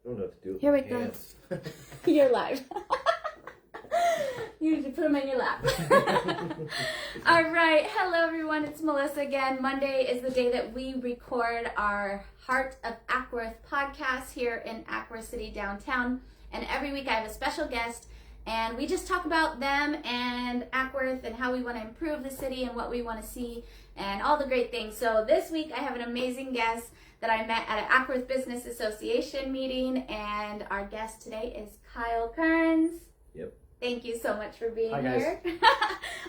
don't know what to do with Here my we go. hands. You're live. You need to put them in your lap. All right. Hello, everyone. It's Melissa again. Monday is the day that we record our Heart of Acworth podcast here in Acworth City downtown. And every week I have a special guest, and we just talk about them and Acworth and how we want to improve the city and what we want to see and all the great things. So this week I have an amazing guest that I met at an Acworth Business Association meeting, and our guest today is Kyle Kearns. Yep. Thank you so much for being Hi, guys. here.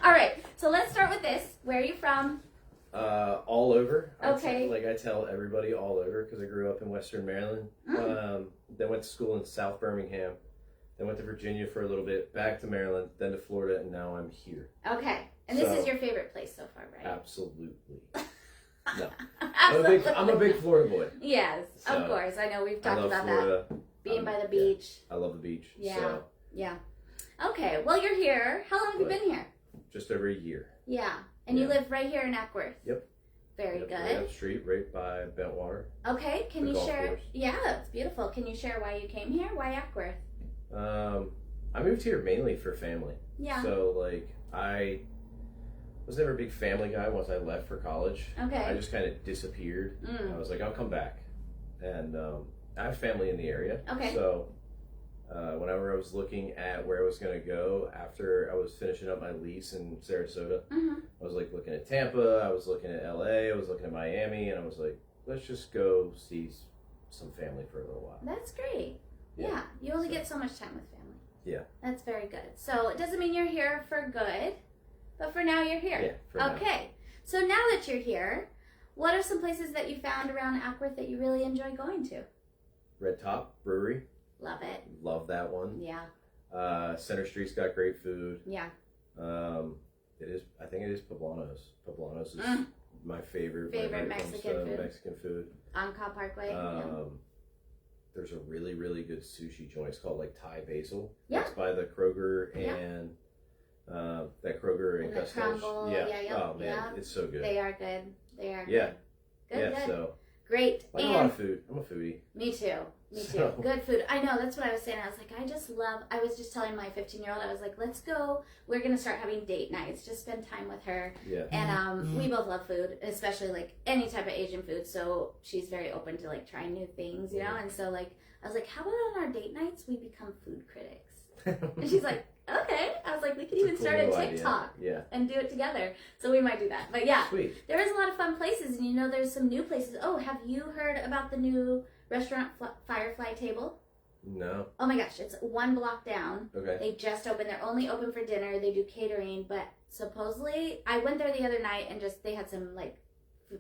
All right, so let's start with this. Where are you from? All over. Okay. I tell everybody all over because I grew up in Western Maryland. Then went to school in South Birmingham. Then went to Virginia for a little bit, back to Maryland, then to Florida, and now I'm here. Okay, and this is your favorite place so far, right? Absolutely. No. Absolutely. I'm a big Florida boy. Yes, So, of course. I know we've talked about Florida. that. Being by the Yeah, beach. I love the beach. Yeah. So, Yeah. Okay, well, you're here. How long have you been here? just over a year. Yeah, and you Yeah. live right here in Acworth. Yep. Very Yep, good. Right up the street, right by Bentwater. Okay, can The you golf share? course. Yeah, it's beautiful. Can you share why you came here? Why Acworth? I moved here mainly for family. Yeah. So, I was never a big family guy once I left for college. Okay. I just kind of disappeared. I was like, I'll come back. And I have family in the area. Okay. So, whenever I was looking at where I was going to go after I was finishing up my lease in Sarasota, I was looking at Tampa, I was looking at LA, I was looking at Miami, and I was like, let's just go see some family for a little while. That's great. Yeah. Yeah, you only So- get so much time with family. Yeah. That's very good. So it doesn't mean you're here for good, but for now you're here. Yeah, for now. Okay. So now that you're here, what are some places that you found around Acworth that you really enjoy going to? Red Top Brewery, Love it. love that one. Yeah. Center Street's got great food. Yeah. I think it is Poblanos. Poblanos is my favorite. Favorite when it comes Mexican to food. Mexican food. On Cobb Parkway. Yeah. There's a really, really good sushi joint. It's called Thai Basil. Yeah. It's by the Kroger Yeah. and that Kroger and And the Customers. Crumble. Yeah. Yeah, yeah, Oh man, yeah. it's so good. They are good. They are Yeah. good. Good, yeah. good. So Great. I like a lot of food. I'm a foodie. Me too. Me too. So- Good food. I know. That's what I was saying. I was like, I was just telling my 15-year-old, I was like, let's go. We're going to start having date nights. Just spend time with her. Yeah. And we both love food, especially any type of Asian food. So she's very open to trying new things, you know? And so I was like, how about on our date nights we become food critics? And she's like, okay. I was like, we could even It's a cool start a little idea. TikTok Yeah. and do it together. So we might do that. But yeah. Sweet. There is a lot of fun places, and there's some new places. Oh, have you heard about the new restaurant Firefly Table? No. Oh my gosh, it's one block down. Okay. They just opened. They're only open for dinner. They do catering, but supposedly, I went there the other night and they had some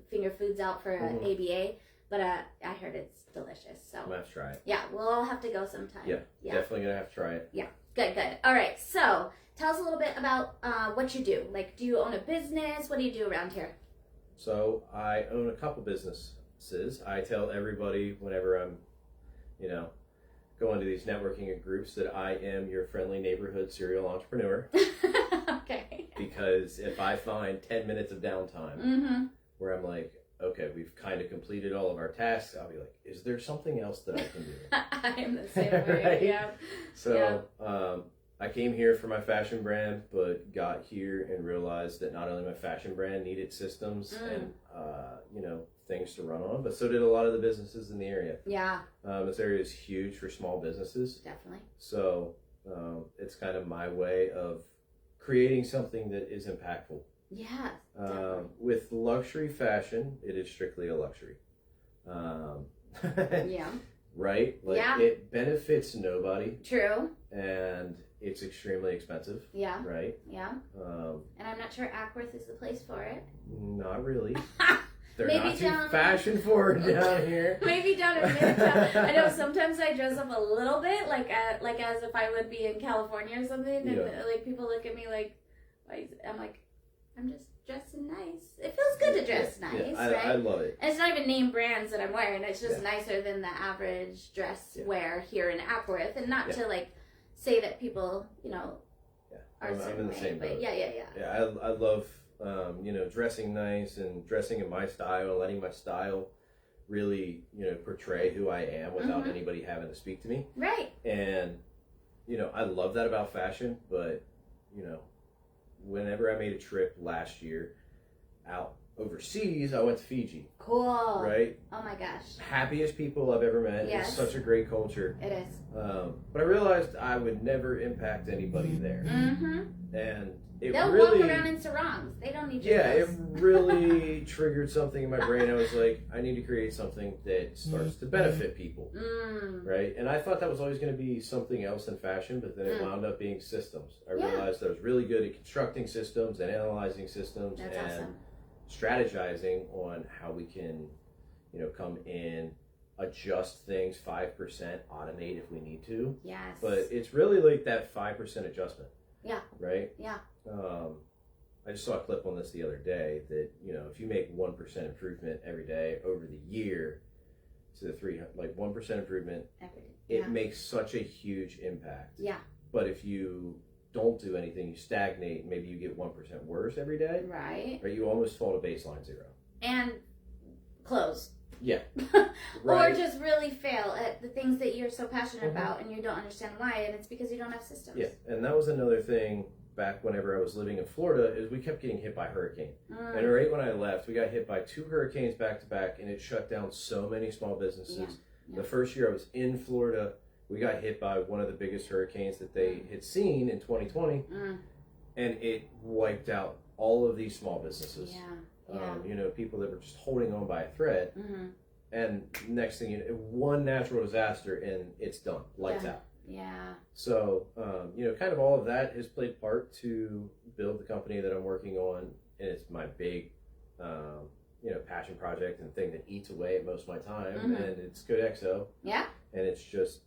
finger foods out for ABA, but I heard it's delicious. So I'm gonna have to try it. yeah, we'll all have to go sometime. Yeah. Definitely gonna have to try it. Good. All right, so tell us a little bit about what you do. Do you own a business? What do you do around here? So I own a couple businesses. I tell everybody whenever I'm, going to these networking groups that I am your friendly neighborhood serial entrepreneur. Okay. Because if I find 10 minutes of downtime where I'm like, okay, we've kind of completed all of our tasks, I'll be like, is there something else that I can do? I am the same way. Right? Yeah. So I came here for my fashion brand, but got here and realized that not only my fashion brand needed systems and things to run on, but so did a lot of the businesses in the area. Yeah. This area is huge for small businesses, Definitely. so it's kind of my way of creating something that is impactful. Yeah. Definitely. With luxury fashion, it is strictly a luxury. Yeah. Right? Yeah. It benefits nobody, True. and it's extremely expensive. Yeah. Right? Yeah. And I'm not sure Acworth is the place for it. Not really. They're Maybe not too down- fashion forward down here. Maybe down in Midtown. I know sometimes I dress up a little bit, like as if I would be in California or something, and Yeah. people look at me like, I'm like, I'm just dressing nice. It feels good to dress nice, I right? love it. And it's not even name brands that I'm wearing. It's just nicer than the average dress wear here in Acworth, and not to say that people, are I'm certain in the way, same but boat. yeah. I love dressing nice and dressing in my style, letting my style really, portray who I am without anybody having to speak to me. Right. And, I love that about fashion, but, whenever I made a trip last year out overseas, I went to Fiji. Cool. Right? Oh my gosh. Happiest people I've ever met. Yes. It's such a great culture. It is. But I realized I would never impact anybody there. And they'll really walk around in sarongs. They don't need your yeah, it clothes. really triggered something in my brain. I was like, I need to create something that starts to benefit people. Right? And I thought that was always going to be something else in fashion, but then it wound up being systems. I realized I was really good at constructing systems and analyzing systems. That's and awesome. strategizing on how we can, come in, adjust things 5%, automate if we need to. Yes. But it's really like that 5% adjustment. Yeah. Right? Yeah. I just saw a clip on this the other day that, if you make 1% improvement every day over the year, so 1% improvement, it makes such a huge impact. Yeah. But if you don't do anything, you stagnate, maybe you get 1% worse every day. Right. Or you almost fall to baseline 0. And close. Yeah. Or just really fail at the things that you're so passionate about and you don't understand why, and it's because you don't have systems. Yeah, and that was another thing back whenever I was living in Florida, is we kept getting hit by hurricane. And right when I left, we got hit by 2 hurricanes back to back, and it shut down so many small businesses. The first year I was in Florida, we got hit by one of the biggest hurricanes that they had seen in 2020, and it wiped out all of these small businesses. People that were just holding on by a thread. And next thing you know, one natural disaster and it's done, lights out. Yeah. So, kind of all of that has played part to build the company that I'm working on, and it's my big, passion project and thing that eats away at most of my time, and it's Good XO. Yeah. And it's just,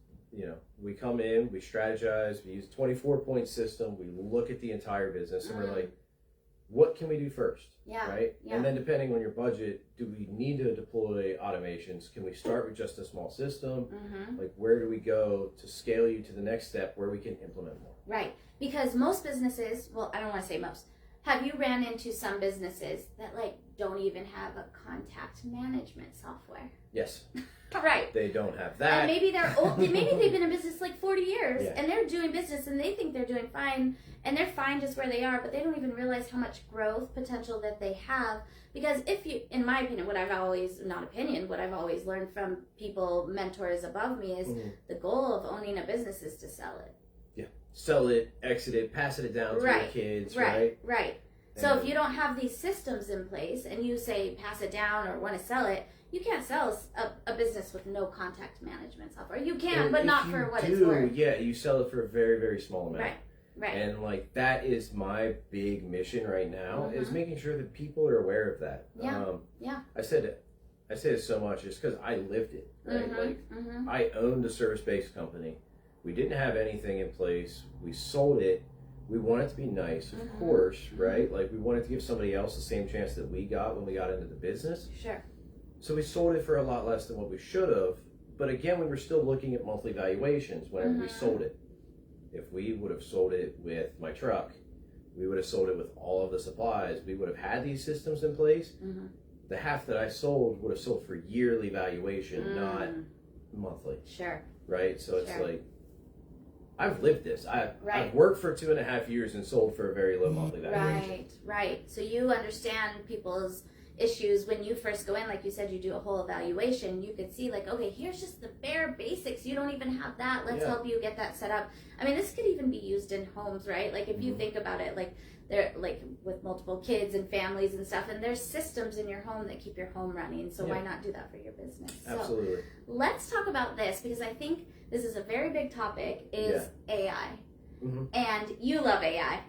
we come in, we strategize, we use a 24-point system, we look at the entire business, and we're like, what can we do first? Yeah. Right? Yeah. And then depending on your budget, do we need to deploy automations? Can we start with just a small system? Like, where do we go to scale you to the next step where we can implement more? Right. Because most businesses, well, I don't want to say most, have you ran into some businesses that don't even have a contact management software? Yes. Right. They don't have that. And maybe they're old. Maybe they've been in business 40 years, Yeah. and they're doing business, and they think they're doing fine, and they're fine just where they are, but they don't even realize how much growth potential that they have. Because if you, in my opinion, what I've always learned from people, mentors above me, is the goal of owning a business is to sell it. Yeah. Sell it, exit it, pass it down to your kids, right? Right. So if you don't have these systems in place, and you say pass it down or want to sell it, you can't sell a business with no contact management software. You can, And but not if for you what do, it's worth. Yeah, you sell it for a very, very small amount. Right. And that is my big mission right now, is making sure that people are aware of that. Yeah. I said it so much just because I lived it, right? I owned a service-based company. We didn't have anything in place. We sold it. We want it to be nice, of course, right? We wanted to give somebody else the same chance that we got when we got into the business. Sure. So we sold it for a lot less than what we should have. But again, we were still looking at monthly valuations whenever we sold it. If we would have sold it with my truck, we would have sold it with all of the supplies. We would have had these systems in place. The half that I sold would have sold for yearly valuation, not monthly. Sure. Right? So it's I've lived this. I've worked for 2.5 years and sold for a very low monthly valuation. Right. So you understand people's issues when you first go in. Like you said, you do a whole evaluation. You could see okay, here's just the bare basics. You don't even have that. Let's help you get that set up. I mean, this could even be used in homes, right? If you think about it, they're with multiple kids and families and stuff, and there's systems in your home that keep your home running. So why not do that for your business? Absolutely. So let's talk about this, because I think this is a very big topic, is AI. And you love AI.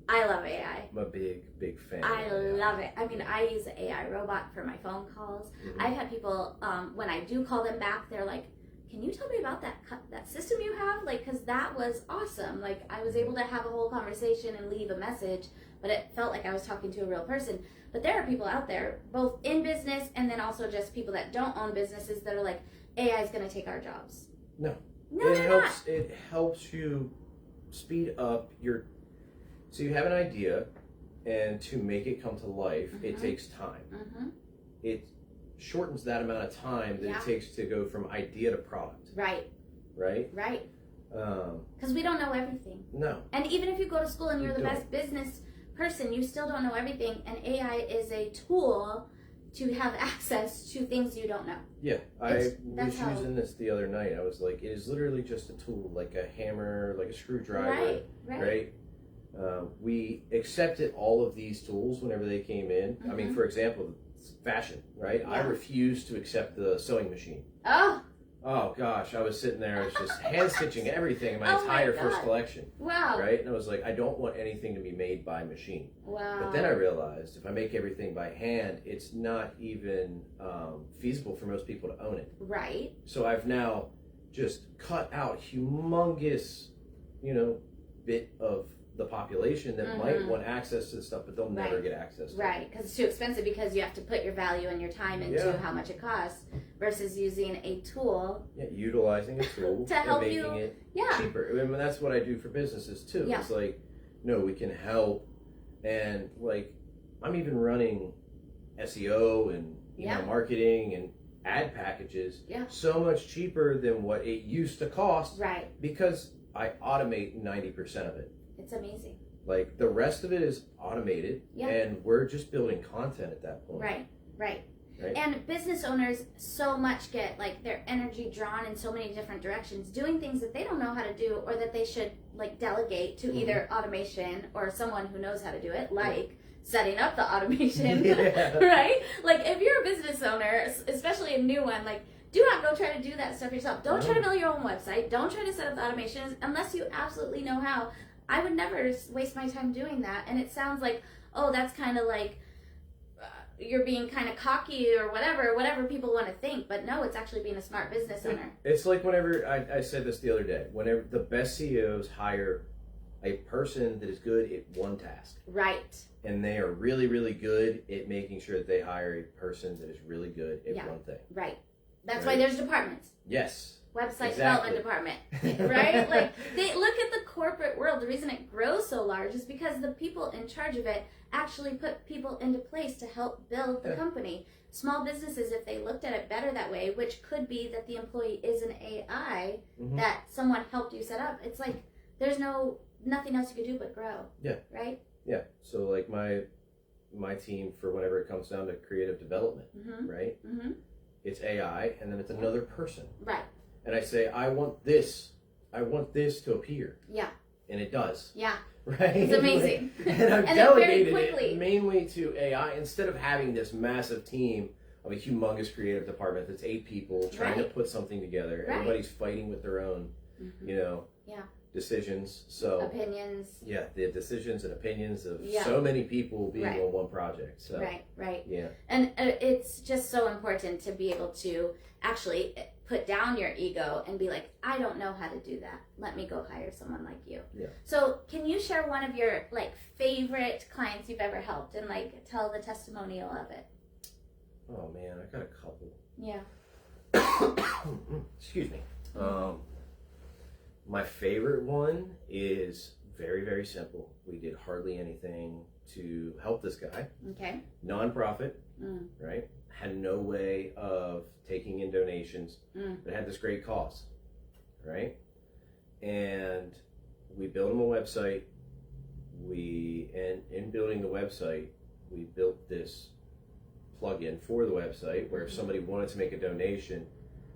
I love AI. I'm a big fan. I love it. I mean, I use an AI robot for my phone calls. I've had people, when I do call them back, they're like, can you tell me about that system you have? Because that was awesome. I was able to have a whole conversation and leave a message, but it felt like I was talking to a real person. But there are people out there, both in business and then also just people that don't own businesses, that are like, AI is going to take our jobs. No, they're not. It helps you speed up so you have an idea, and to make it come to life, it takes time. shortens that amount of time that it takes to go from idea to product. Right. Right? Right. Because we don't know everything. No. And even if you go to school and you're the best business person, you still don't know everything. And AI is a tool to have access to things you don't know. Yeah, I was using this the other night. I was like, it is literally just a tool, like a hammer, like a screwdriver, right? We accepted all of these tools whenever they came in. I mean, for example, fashion, right? I refused to accept the sewing machine. Oh gosh, I was sitting there, I was just hand stitching everything in my entire first collection. Wow. Right? And I was like, I don't want anything to be made by machine. Wow. But then I realized if I make everything by hand, it's not even feasible for most people to own it. Right. So I've now just cut out humongous, bit of the population that might want access to the stuff, but they'll never get access to it. Right, because it's too expensive because you have to put your value and your time into how much it costs versus using a tool. Yeah, utilizing a tool to help and making it cheaper. I mean, that's what I do for businesses too. Yeah. It's like, no, we can help. And like, I'm even running SEO and email marketing and ad packages so much cheaper than what it used to cost. Right. Because I automate 90% of it. It's amazing. Like the rest of it is automated, and we're just building content at that point. Right. And business owners so much get like their energy drawn in so many different directions, doing things that they don't know how to do or that they should like delegate to either automation or someone who knows how to do it, like setting up the automation, right? Like if you're a business owner, especially a new one, like do not go try to do that stuff yourself. Don't try to build your own website. Don't try to set up the automations unless you absolutely know how. I would never waste my time doing that. And it sounds like, oh, that's kind of like you're being kind of cocky or whatever people want to think. But no, it's actually being a smart business owner. It's like whenever, I said this the other day, whenever the best CEOs hire a person that is good at one task. Right. And they are really, really good at making sure that they hire a person that is really good at one thing. Right. That's why there's departments. Yes. Website development department, right? Like they look at the corporate world. The reason it grows so large is because the people in charge of it actually put people into place to help build the company. Small businesses, if they looked at it better that way, which could be that the employee is an AI that someone helped you set up. It's like there's nothing else you could do but grow. Yeah. Right. Yeah. So like my team for whenever it comes down to creative development, right? It's AI, and then it's another person. Right. And I say, I want this to appear. Yeah. And it does. Yeah. Right? It's amazing. And I've delegated it mainly to AI instead of having this massive team of a humongous creative department that's 8 people trying to put something together. Everybody's fighting with their own, decisions. So opinions. Yeah, the decisions and opinions of so many people being on one project. So Right. Yeah. And it's just so important to be able to actually put down your ego and be like, I don't know how to do that. Let me go hire someone like you. Yeah. So can you share one of your like favorite clients you've ever helped and like tell the testimonial of it? Oh man, I got a couple. Yeah. Excuse me. My favorite one is very, very simple. We did hardly anything to help this guy. Okay. Nonprofit, right? Had no way of taking in donations, but had this great cause, right? And we built him a website. In building the website, we built this plugin for the website where if somebody wanted to make a donation,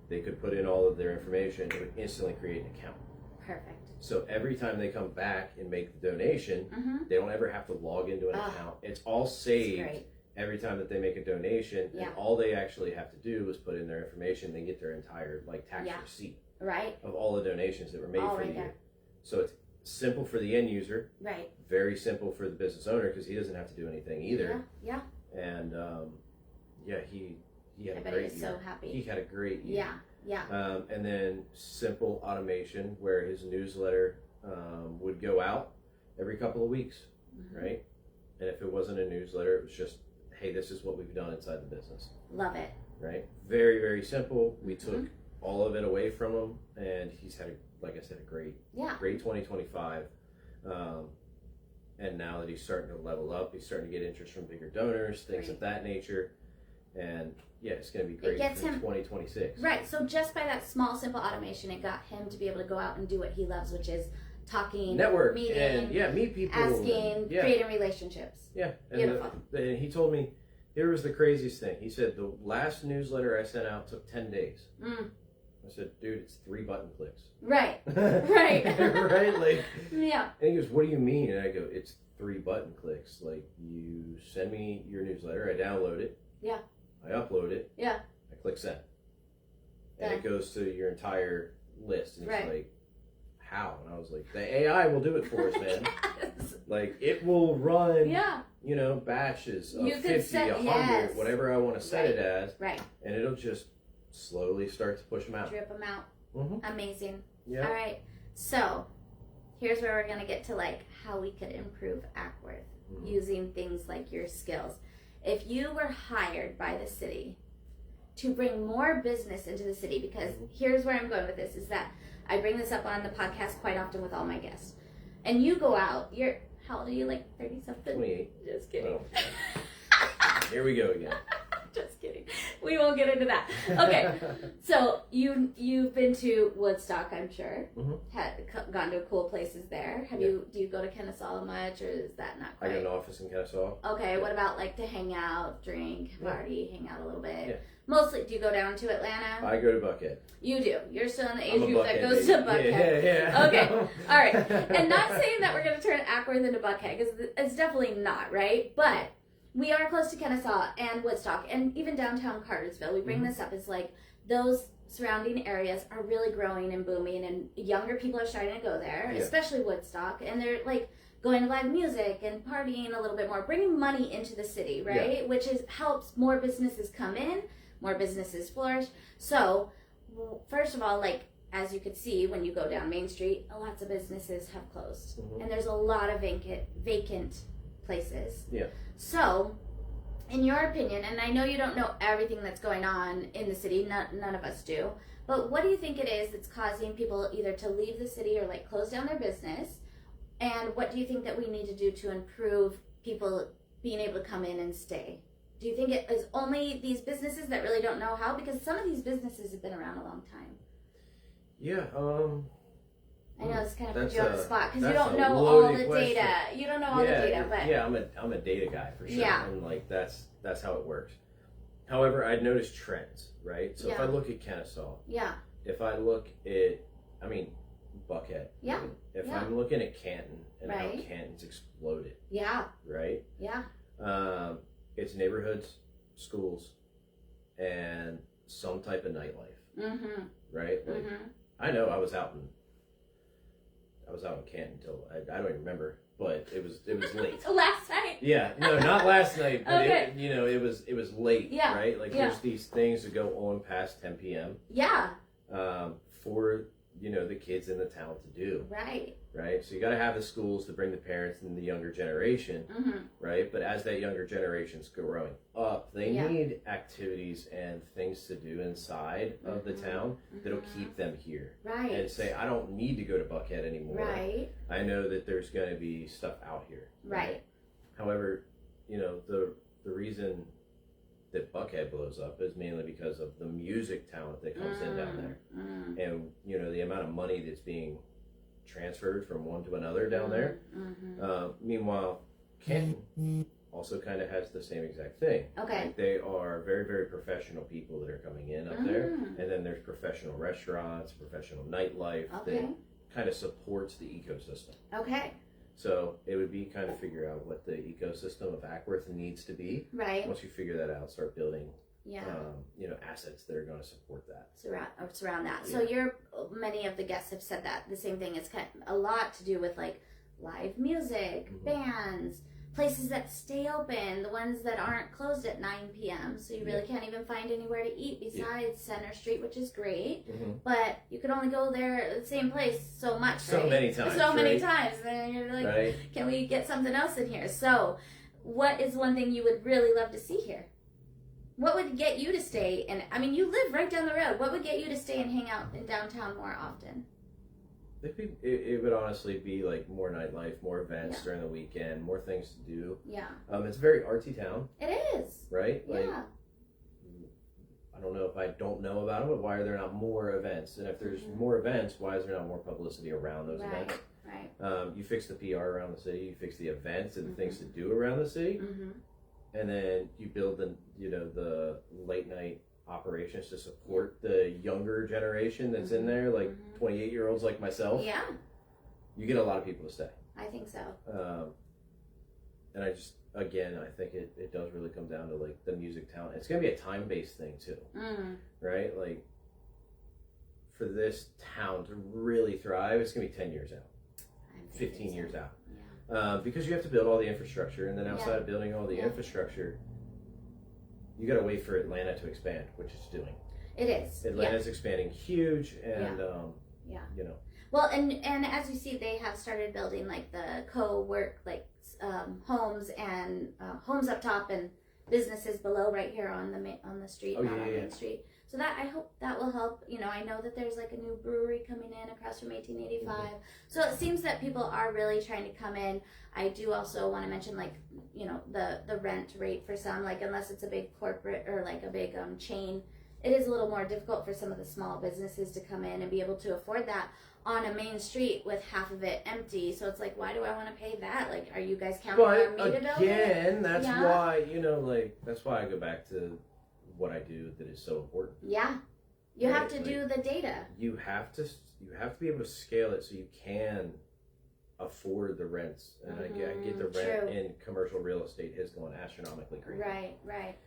they could put in all of their information. It would instantly create an account. Perfect. So every time they come back and make the donation, they don't ever have to log into an account. It's all saved every time that they make a donation, and all they actually have to do is put in their information. They get their entire tax receipt of all the donations that were made for the year. So it's simple for the end user, very simple for the business owner because he doesn't have to do anything either. And he had a great year. So happy. He had a great year. Yeah. And then simple automation where his newsletter would go out every couple of weeks, right? And if it wasn't a newsletter, it was just, hey, this is what we've done inside the business. Love it. Right? Very, very simple. We took all of it away from him, and he's had, like I said, a great 2025. And now that he's starting to level up, he's starting to get interest from bigger donors, things of that nature. And yeah, it's going to be great gets for him 2026. Right. So just by that small, simple automation, it got him to be able to go out and do what he loves, which is talking, network, meeting, and meet people, asking, creating relationships. Yeah, and beautiful. And he told me, here was the craziest thing. He said the last newsletter I sent out took 10 days. I said, dude, it's 3 button clicks. Right. Right. Right. Like. Yeah. And he goes, what do you mean? And I go, it's 3 button clicks. Like, you send me your newsletter, I download it. Yeah. I upload it. Yeah. I click send. And it goes to your entire list. And he's like, how? And I was like, the AI will do it for us, man. Yes. Like, it will run, yeah. you know, batches of You 50, 100, whatever I want to set it as. Right. And it'll just slowly start to push them out. Drip them out. Mm-hmm. Amazing. Yeah. All right. So, here's where we're going to get to, like, how we could improve Ackworth using things like your skills. If you were hired by the city to bring more business into the city, because here's where I'm going with this, is that I bring this up on the podcast quite often with all my guests. And you go out, how old are you, like 30-something? 28. Just kidding. Oh. Here we go again. Just kidding. We won't get into that. Okay. So you've been to Woodstock, I'm sure. Gone to cool places there. Do you go to Kennesaw much, or is that not quite? I got an office in Kennesaw. Okay. What about like to hang out, drink, party, hang out a little bit? Yeah. Mostly, do you go down to Atlanta? I go to Buckhead. You do. You're still in the I'm age a group that goes baby. to Buckhead. Yeah. Okay. All right. And not saying that we're going to turn Ackworth into Buckhead, because it's definitely not, right? But we are close to Kennesaw and Woodstock and even downtown Cartersville. We bring this up as like those surrounding areas are really growing and booming, and younger people are starting to go there, especially Woodstock, and they're like going to live music and partying a little bit more, bringing money into the city, right? Which helps more businesses come in, more businesses flourish. So, first of all, like, as you could see when you go down Main Street, lots of businesses have closed, and there's a lot of vacant places. Yeah. So, in your opinion, and I know you don't know everything that's going on in the city, none of us do, but what do you think it is that's causing people either to leave the city or like close down their business? And what do you think that we need to do to improve people being able to come in and stay? Do you think it is only these businesses that really don't know how? Because some of these businesses have been around a long time. Yeah, I know this kind of puts you on the spot because you that's don't a know all loaded the question. data. You don't know all the data, but yeah, I'm a data guy for sure, and like that's how it works. However, I'd noticed trends, right? So if I look at Kennesaw, if I look at, Buckhead, if I'm looking at Canton and how Canton's exploded, right? It's neighborhoods, schools, and some type of nightlife, right? Like, I know I was out in Canton until I don't even remember, but it was late. Last night. Yeah, no, not last night, but okay. it was late, right? Like there's these things that go on past 10 p.m. For the kids in the town to do. Right. So you got to have the schools to bring the parents and the younger generation, right? But as that younger generation's growing up, they need activities and things to do inside of the town that'll keep them here. And say, I don't need to go to Buckhead anymore. I know that there's going to be stuff out here. However, the reason that Buckhead blows up is mainly because of the music talent that comes in down there. And, the amount of money that's being transferred from one to another down there. Meanwhile, Canton also kind of has the same exact thing. Like they are very, very professional people that are coming in up there. And then there's professional restaurants, professional nightlife that kind of supports the ecosystem. So it would be kind of figure out what the ecosystem of Ackworth needs to be. Once you figure that out, start building assets that are going to support that. Surround that. So many of the guests have said that. The same thing. It's kind of a lot to do with like live music, bands, places that stay open, the ones that aren't closed at 9 p.m. So you really can't even find anywhere to eat besides Center Street, which is great. But you could only go there, the same place, so much. Many times. Many times. And you're like, can we get something else in here? So what is one thing you would really love to see here? What would get you to stay? And you live right down the road. What would get you to stay and hang out in downtown more often? It would honestly be like more nightlife, more events during the weekend, more things to do. Yeah. It's a very artsy town. It is. Right? Like, I don't know if I don't know about them, but why are there not more events? And if there's more events, why is there not more publicity around those events? Right. You fix the PR around the city, you fix the events and the things to do around the city, and then you build the late night operations to support the younger generation that's in there, like 28-year-olds like myself. Yeah. You get a lot of people to stay. I think so. And I just, again, I think it does really come down to like the music talent. It's going to be a time-based thing too, right? Like for this town to really thrive, it's going to be 10 years out, 15 years out. Yeah. Because you have to build all the infrastructure, and then outside of building all the infrastructure, you got to wait for Atlanta to expand, which it's doing. It is. Atlanta's expanding huge, and you know. Well, and as you see, they have started building like the co-work homes and homes up top and businesses below right here on the street, on Main Street. So that, I hope that will help. You know, I know that there's like a new brewery coming in across from 1885. So it seems that people are really trying to come in. I do also want to mention, like, you know, the rent rate for some, like, unless it's a big corporate or like a big chain, it is a little more difficult for some of the small businesses to come in and be able to afford that on a main street with half of it empty. So it's like, why do I want to pay that? Like, are you guys counting on me to build it? Again, that's why, you know, like, that's why I go back to what I do that is so important. Yeah. You have to do the data. You have to be able to scale it so you can afford the rents. And I get the rent in commercial real estate is going astronomically crazy. Right.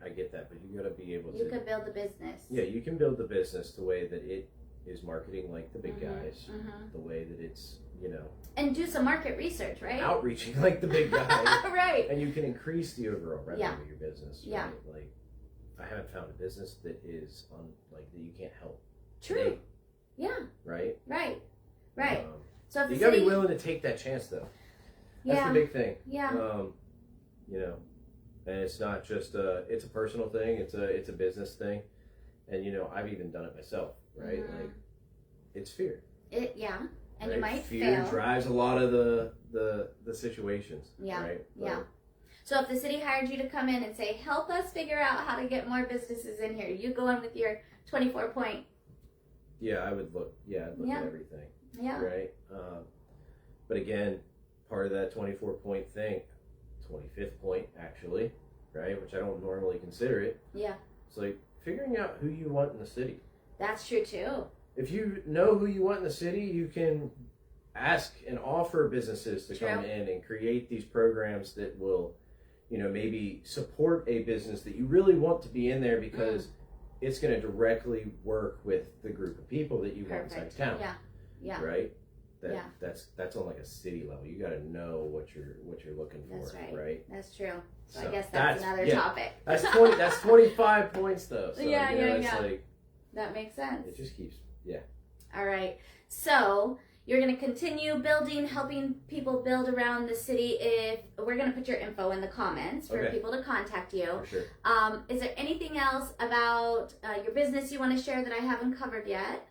I get that, but you got to be able to. You could build the business. Yeah, you can build the business the way that it is marketing like the big guys, the way that it's, you know. And do some market research, right? Outreaching like the big guys. Right. And you can increase the overall revenue of your business. Right? Yeah. Like, I haven't found a business that is like that you can't help. True. Today. Yeah. Right. So if you gotta be willing to take that chance, though. That's the big thing. Yeah. You know, and it's not just it's a personal thing. It's a business thing, and you know, I've even done it myself. Right. Like, it's fear. And right? You might fear fail. drives a lot of the situations. Yeah. Right. Yeah. So if the city hired you to come in and say, help us figure out how to get more businesses in here, you go in with your 24-point. Yeah, I would look. Yeah, I'd look at everything. Yeah. Right. But again, part of that 24-point thing, 25th point actually, right? Which I don't normally consider it. Yeah. It's like figuring out who you want in the city. That's true too. If you know who you want in the city, you can ask and offer businesses to come in and create these programs that will, you know, maybe support a business that you really want to be in there because it's going to directly work with the group of people that you want inside town. Yeah. Right? That's on like a city level. You got to know what you're looking for. That's right. That's true. So I guess that's another topic. That's 20. That's 25 points though. So, yeah. Like, that makes sense. It just keeps. All right. So you're going to continue helping people build around the city. If we're going to put your info in the comments for people to contact you. For sure. Is there anything else about your business you want to share that I haven't covered yet?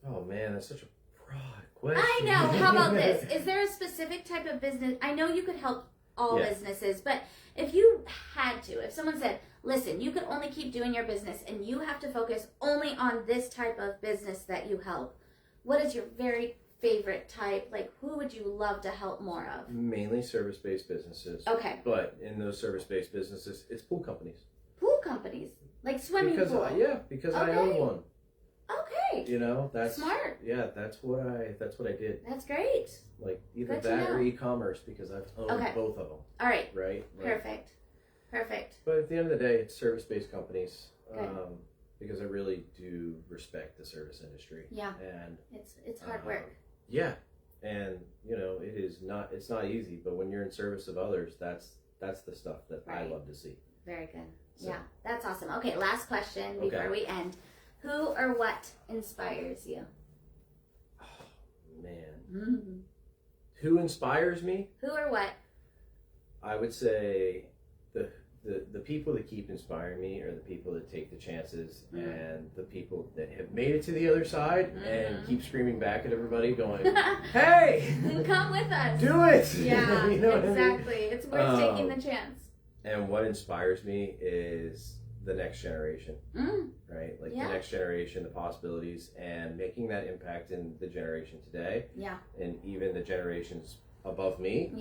Oh man, that's such a broad question. I know. How about this? Is there a specific type of business? I know you could help all businesses, but if you had to, if someone said, listen, you could only keep doing your business and you have to focus only on this type of business that you help, what is your very favorite type? Like, who would you love to help more of? Mainly service-based businesses. Okay. But in those service-based businesses, it's pool companies. Pool companies? Like swimming pool? Because I own one. Okay. You know, that's smart. Yeah, that's what I did. That's great. Like either that or e-commerce because I've owned both of them. All right. Right? Like, Perfect. But at the end of the day, it's service-based companies. Because I really do respect the service industry. Yeah. And it's hard work. Yeah. And you know, it's not easy, but when you're in service of others, that's the stuff that I love to see. Very good. So. Yeah. That's awesome. Okay, last question before we end. Who or what inspires you? Oh man. Who inspires me? Who or what? I would say the people that keep inspiring me are the people that take the chances and the people that have made it to the other side and keep screaming back at everybody going, hey! Come with us! Do it! Yeah, you know exactly. I mean? It's worth taking the chance. And what inspires me is the next generation, right? Like the next generation, the possibilities, and making that impact in the generation today, and even the generations above me,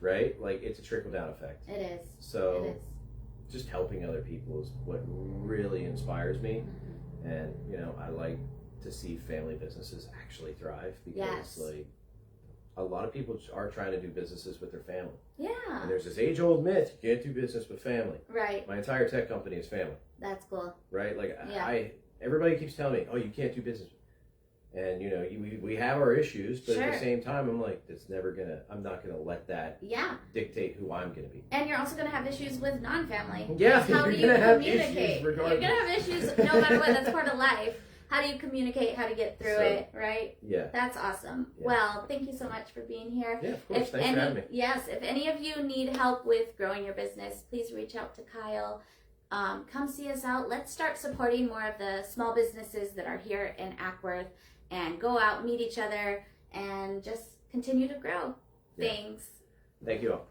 right? Like it's a trickle down effect. It is. So it is. Just helping other people is what really inspires me, and you know, I like to see family businesses actually thrive because like a lot of people are trying to do businesses with their family. And there's this age-old myth, you can't do business with family. Right. My entire tech company is family. That's cool. Right? Like everybody keeps telling me, oh, you can't do business. And you know, we have our issues, but at the same time, I'm like, I'm not gonna let that dictate who I'm gonna be. And you're also gonna have issues with non-family. Yeah, how do you communicate? You're gonna have issues no matter what. That's part of life. How do you communicate? How to get through it? Right? Yeah. That's awesome. Yeah. Well, thank you so much for being here. Yeah, of course. Thanks for having me. Yes. If any of you need help with growing your business, please reach out to Kyle. Come see us out. Let's start supporting more of the small businesses that are here in Acworth, and go out, meet each other, and just continue to grow things. Thank you all.